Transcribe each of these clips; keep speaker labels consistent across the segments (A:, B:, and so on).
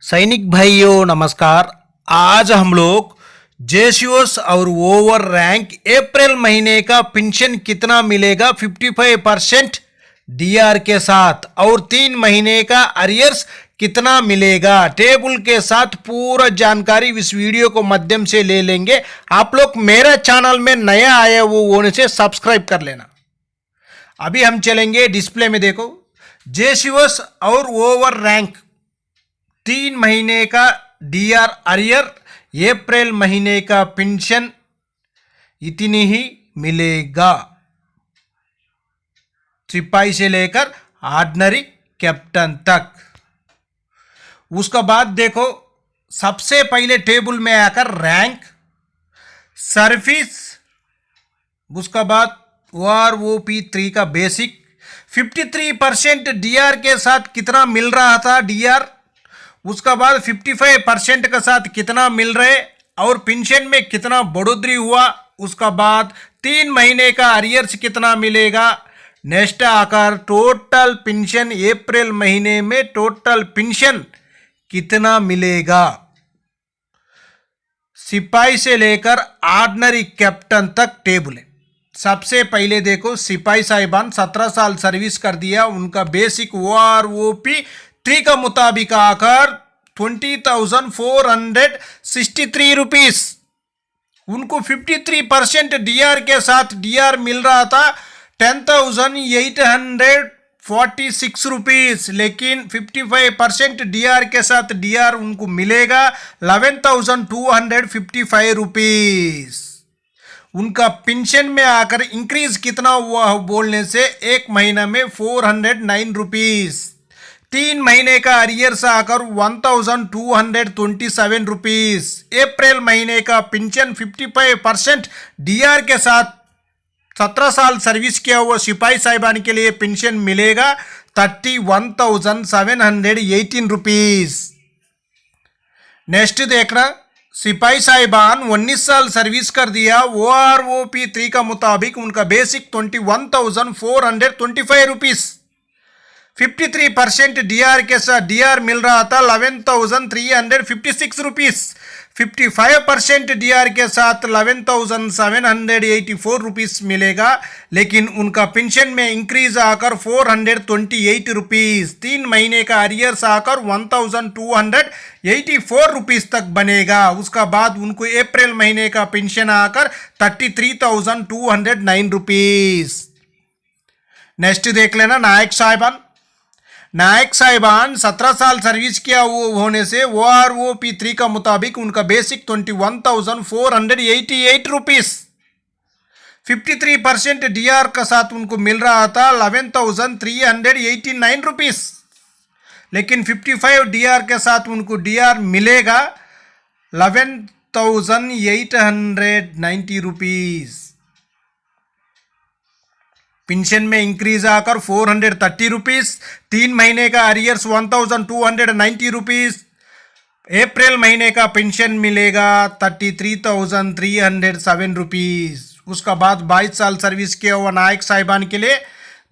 A: सैनिक भाइयों नमस्कार। आज हम लोग जेसीओस और ओवर रैंक अप्रैल महीने का पेंशन कितना मिलेगा 55% डीआर के साथ और 3 महीने का अरियर्स कितना मिलेगा टेबल के साथ पूरा जानकारी इस वीडियो को माध्यम से ले लेंगे। आप लोग मेरा चैनल में नया आए वो होने से सब्सक्राइब कर लेना। अभी हम चलेंगे डिस्प्ले में, देखो जेसीओस और ओवर रैंक 3 महीने का डीआर अरियर अप्रैल महीने का पेंशन इतनी ही मिलेगा, सिपाही से लेकर ऑर्डिनरी कैप्टन तक। उसका बाद देखो सबसे पहले टेबल में आकर रैंक, सर्विस, उसका बाद OROP3 का बेसिक 53% डीआर के साथ कितना मिल रहा था डीआर, उसका बाद 55% के साथ कितना मिल रहे और पेंशन में कितना बढ़ोतरी हुआ, उसका बाद 3 महीने का अरियर्स कितना मिलेगा। नेक्स्ट आकर टोटल पेंशन अप्रैल महीने में टोटल पेंशन कितना मिलेगा, सिपाही से लेकर ऑर्डिनरी कैप्टन तक टेबल है। सबसे पहले देखो सिपाही साहिबान 17 साल सर्विस कर दिया, उनका बेसिक OROP3 का मुताबिक आकर 20,463 रुपीस, उनको 53% डीआर के साथ डीआर मिल रहा था 10,846 रुपीस, लेकिन 55% डीआर के साथ डीआर उनको मिलेगा 11,255 रुपीस। उनका पेंशन में आकर इंक्रीज कितना हुआ बोलने से एक महीना में 409 रुपीस, 3 महीने का अरियर्स आकर 1,227 रुपीस। अप्रैल महीने का पेंशन 55% डीआर के साथ 17 साल सर्विस किया हुआ सिपाही साहिबान के लिए पेंशन मिलेगा 31,718 रुपीस। नेक्स्ट देखना सिपाही साहिबान 19 साल सर्विस कर दिया, OROP3 का मुताबिक उनका बेसिक 21,425 रुपीस, 53% डीआर के साथ डीआर मिल रहा था 11,356 रुपीस, 55% डीआर के साथ 11,784 रुपीस मिलेगा, लेकिन उनका पेंशन में इंक्रीज आकर 428 रुपीस, 3 महीने का अरियर्स आकर 1,284 रुपीस तक बनेगा। उसका बाद उनको अप्रैल महीने का पेंशन आकर 33,209 रुपीस। नेक्स्ट देख लेना नायक साहिबान 17 साल सर्विस किया होने से OROP3 का मुताबिक उनका बेसिक 21,488 रुपीस, 53% डीआर का साथ उनको मिल रहा था 11,389 रुपीस, लेकिन 55 डीआर के साथ उनको डीआर मिलेगा 11,890 रुपीस। पेंशन में इंक्रीज आकर 430 रुपीस, 3 महीने का अरियर्स 1,290 रुपीस। अप्रैल महीने का पेंशन मिलेगा 33,307 रुपीस। उसका बाद 22 साल सर्विस किया हुआ नायक साहिबान के लिए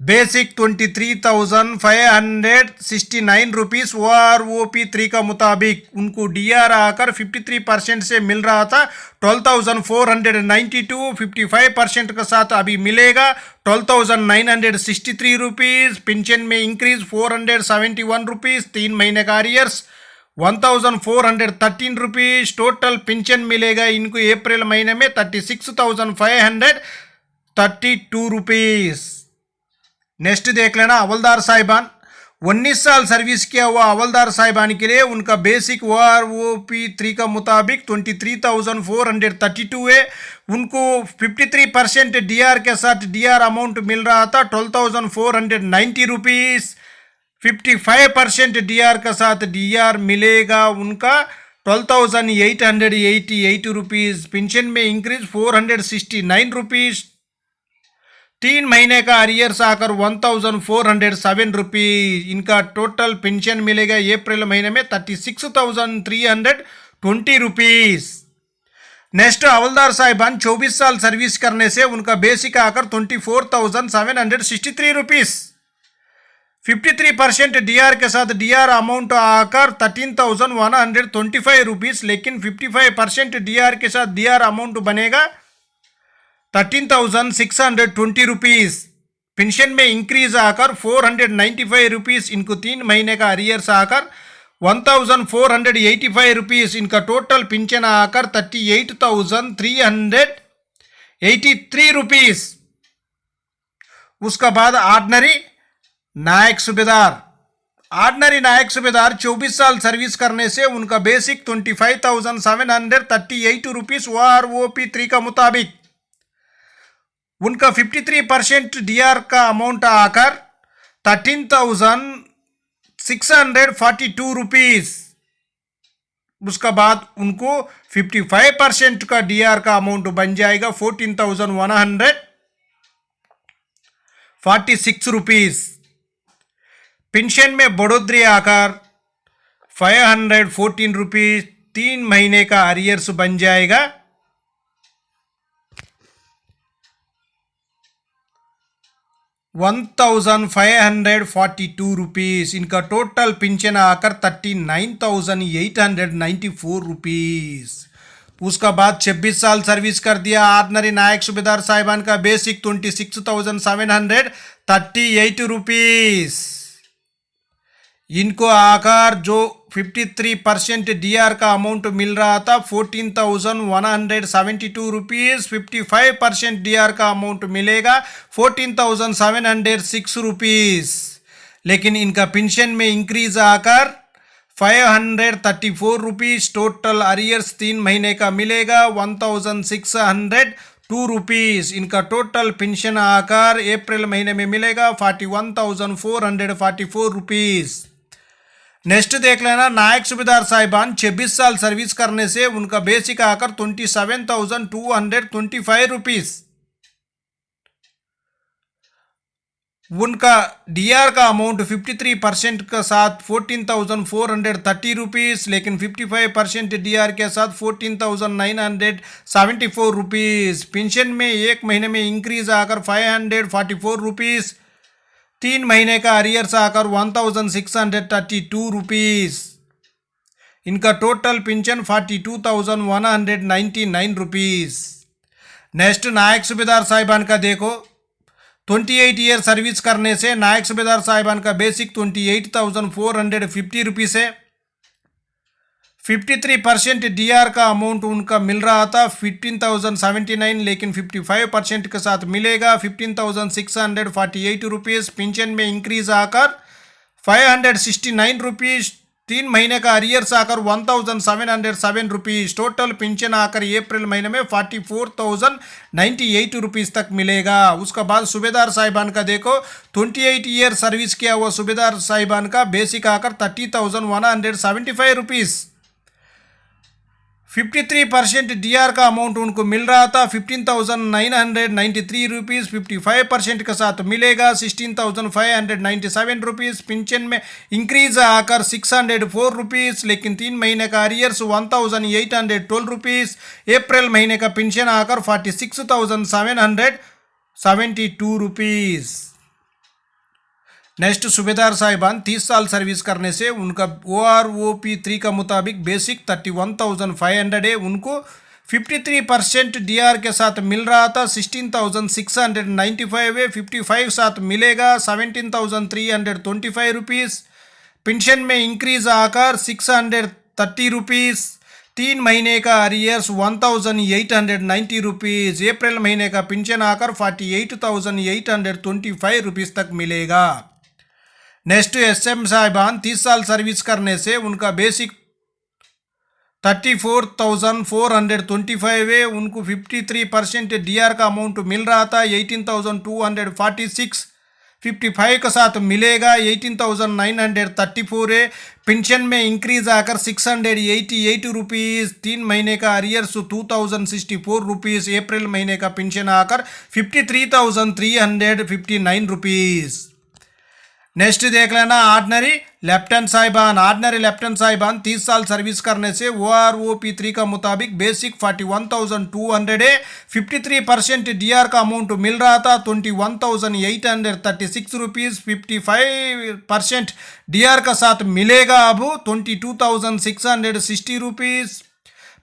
A: बेसिक 23,569 रुपीस, OROP3 का मुताबिक उनको डीआर आकर 53% से मिल रहा था 12,492, 55% के साथ अभी मिलेगा 12,963 रुपीस। पेंशन में इंक्रीज 471 रुपीस, 3 महीने का अरियर्स 1,413 रुपीस। टोटल पेंशन मिलेगा इनको अप्रैल महीने में 36,532 रुपीस। नेक्स्ट देख लेना हवलदार साहिबान 19 साल सर्विस किया हुआ हवलदार साहिबान के लिए उनका बेसिक OROP3 का मुताबिक 23,432 है, उनको 53% डीआर के साथ डीआर अमाउंट मिल रहा था 12,490 रुपीस, 55% डीआर के साथ डीआर मिलेगा उनका 12,888 रुपीस। पेंशन में इंक्रीज 469 रुपीस, 3 महीने का अरियर्स आकर 1,407 रुपीस। इनका टोटल पेंशन मिलेगा अप्रैल महीने में 36,320 रुपीस। नेक्स्ट हवलदार साहिबान 24 साल सर्विस करने से उनका बेसिक आकर 24,763 रुपीस, 53% डीआर के साथ डीआर अमाउंट आकर 13,125 रुपीस, लेकिन 55% डीआर के साथ डीआर अमाउंट बनेगा 13,620 रुपीस। पेंशन में इंक्रीज आकर 495 रुपीस, इनको 3 महीने का अरियर्स आकर 1,485 रुपीस, इनका टोटल पेंशन आकर 38,383 रुपीस। उसका बाद ऑर्डिनरी नायक सूबेदार 24 साल सर्विस करने से उनका बेसिक 25,738 रुपीस OROP 3 का मुताबिक, उनका 53% डीआर का अमाउंट आकर 13,642 रुपीस। उसका बाद उनको 55% का डीआर का अमाउंट बन जाएगा 14,146 रुपीस। पेंशन में बढ़ोतरी आकर 514 रुपीस, 3 महीने का अरियर्स बन जाएगा 1,542 रुपीस। इनका टोटल पेंशन आकर 39,894 रुपीस। उसका बाद 26 साल सर्विस कर दिया ऑर्डिनरी नायक सूबेदार साहिबान का बेसिक 26,738 रुपीस। इनको आकर जो 53% डीआर का अमाउंट मिल रहा था 14,172 रुपीस, 55% डीआर का अमाउंट मिलेगा 14,706 रुपीस, लेकिन इनका पेंशन में इंक्रीज आकर 534 रुपीस, टोटल अरियर्स 3 महीने का मिलेगा 1,602 रुपीस। इनका टोटल पेंशन आकर अप्रैल महीने में मिलेगा 41,444 रुपीस। नेक्स्ट देख लेना, नायक सूबेदार साहिबान 26 साल सर्विस करने से उनका बेसिक आकर 27,225 रुपीस। उनका डीआर का अमाउंट 53% के साथ 14,430 रुपीस, लेकिन 55% डीआर के साथ 14,974 रुपीस। पेंशन में 1 महीने में इंक्रीज आकर 544 रुपीस, 3 महीने का अरियर्स आकर 1,632 रुपीस। इनका टोटल पेंशन 42,199 रुपीस। नेक्स्ट नायक सूबेदार साहिबान का देखो, 28 ईयर सर्विस करने से नायक सूबेदार साहिबान का बेसिक 28,450 रुपीस है। 53% डीआर का अमाउंट उनका मिल रहा था 15,079, लेकिन 55% के साथ मिलेगा 15,648 रुपीस। पेंशन में इंक्रीज आकर 569 रुपीस, 3 महीने का अरियर्स आकर 1,707 रुपीस। टोटल पेंशन आकर अप्रैल महीने में 44,098 रुपीस तक मिलेगा। उसका बाद सूबेदार साहिबान का देखो, 28 ईयर सर्विस किया हुआ सूबेदार साहिबान का बेसिक आकर 30,175 रुपीस। 53% डीआर का अमाउंट उनको मिल रहा था 15,993 रुपीस, 55% के साथ मिलेगा 16,597 रुपीस। पेंशन में इंक्रीज आकर 604 रुपीस, लेकिन 3 महीने का अरियर्स 1,812 रुपीस। अप्रैल महीने का पेंशन आकर 46,772 रुपीस। नेक्स्ट सूबेदार साहिबान 30 साल सर्विस करने से उनका OROP 3 का मुताबिक बेसिक 31,500 है। उनको 53% डीआर के साथ मिल रहा था 16,695 है। 55 साथ मिलेगा 17,325 रुपीस। पेंशन में इंक्रीज आकर 630 रुपीस, 3 महीने का अरियर्स 1,890 रुपीस। अप्रैल महीने का पेंशन आकर 48,825 रुपीस तक मिलेगा। नेक्स्ट SM साहिबान 30 साल सर्विस करने से उनका बेसिक 34,425 है। उनको 53% डीआर का अमाउंट मिल रहा था 18,246, 55 के साथ मिलेगा 18,934 है। पेंशन में इंक्रीज आकर 688 रुपीस, 3 महीने का अरियर्स 2,064 रुपीस। अप्रैल महीने का पेंशन आकर 53,359 रुपीस। नेक्स्ट देख लेना, ऑर्डिनरी लेफ्टिनेंट साहिबान, ऑर्डिनरी लेफ्टिनेंट साहिबान 30 साल सर्विस करने से OROP3 का मुताबिक बेसिक 41,200 है, 53% डीआर का अमाउंट मिल रहा था 21,836 रुपीज़, 55% डीआर का साथ मिलेगा अब 22,660 रुपीज़।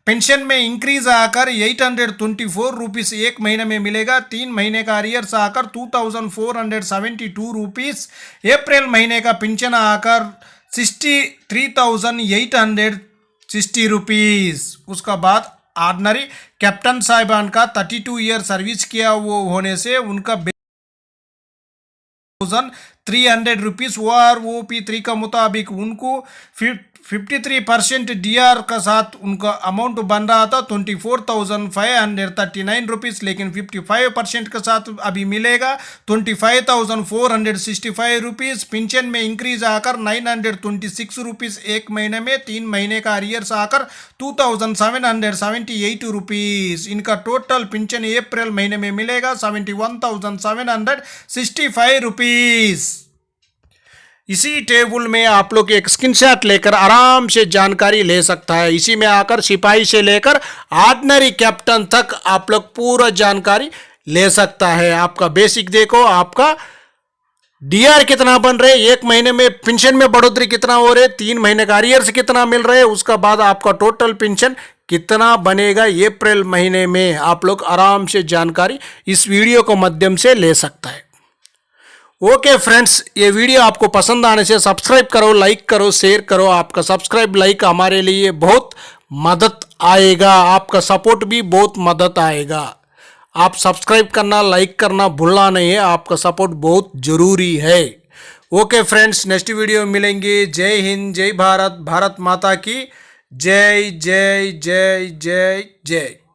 A: पेंशन में इंक्रीज आकर 824 रुपीज़ एक महीने में मिलेगा, 3 महीने का अरियर्स आकर 2,472 रुपीज़, अप्रैल महीने का पेंशन आकर 63,860 रुपीज़। उसका बाद ऑर्डिनरी कैप्टन साहिबान का 32 ईयर सर्विस किया वो होने से उनका 300 रुपीज़ OROP3 का मुताबिक उनको 53% डीआर का साथ उनका अमाउंट बन रहा था 24,539 रुपीज़, लेकिन 55% के साथ अभी मिलेगा 25,465 रुपीज़। पेंशन में इंक्रीज आकर 926 रुपीज़ एक महीने में, 3 महीने का अरियर्स आकर 2,778 रुपीज़। इनका टोटल पेंशन अप्रैल महीने में मिलेगा 71,765 रुपीज़। इसी टेबल में आप लोग एक स्क्रीनशॉट लेकर आराम से जानकारी ले सकता है। इसी में आकर सिपाही से लेकर ऑर्डिनरी कैप्टन तक आप लोग पूरा जानकारी ले सकता है। आपका बेसिक देखो, आपका डीआर कितना बन रहे, एक महीने में पेंशन में बढ़ोतरी कितना हो रहे, 3 महीने का अरियर्स कितना मिल रहे, उसका बाद आपका टोटल पेंशन कितना बनेगा अप्रैल महीने में, आप लोग आराम से जानकारी इस वीडियो के माध्यम से ले सकता है। ओके फ्रेंड्स, ये वीडियो आपको पसंद आने से सब्सक्राइब करो, लाइक करो, शेयर करो। आपका सब्सक्राइब लाइक हमारे लिए बहुत मदद आएगा, आपका सपोर्ट भी बहुत मदद आएगा। आप सब्सक्राइब करना, लाइक करना भूलना नहीं है, आपका सपोर्ट बहुत ज़रूरी है। ओके फ्रेंड्स, नेक्स्ट वीडियो में मिलेंगे। जय हिंद, जय भारत, भारत माता की जय जय जय जय जय।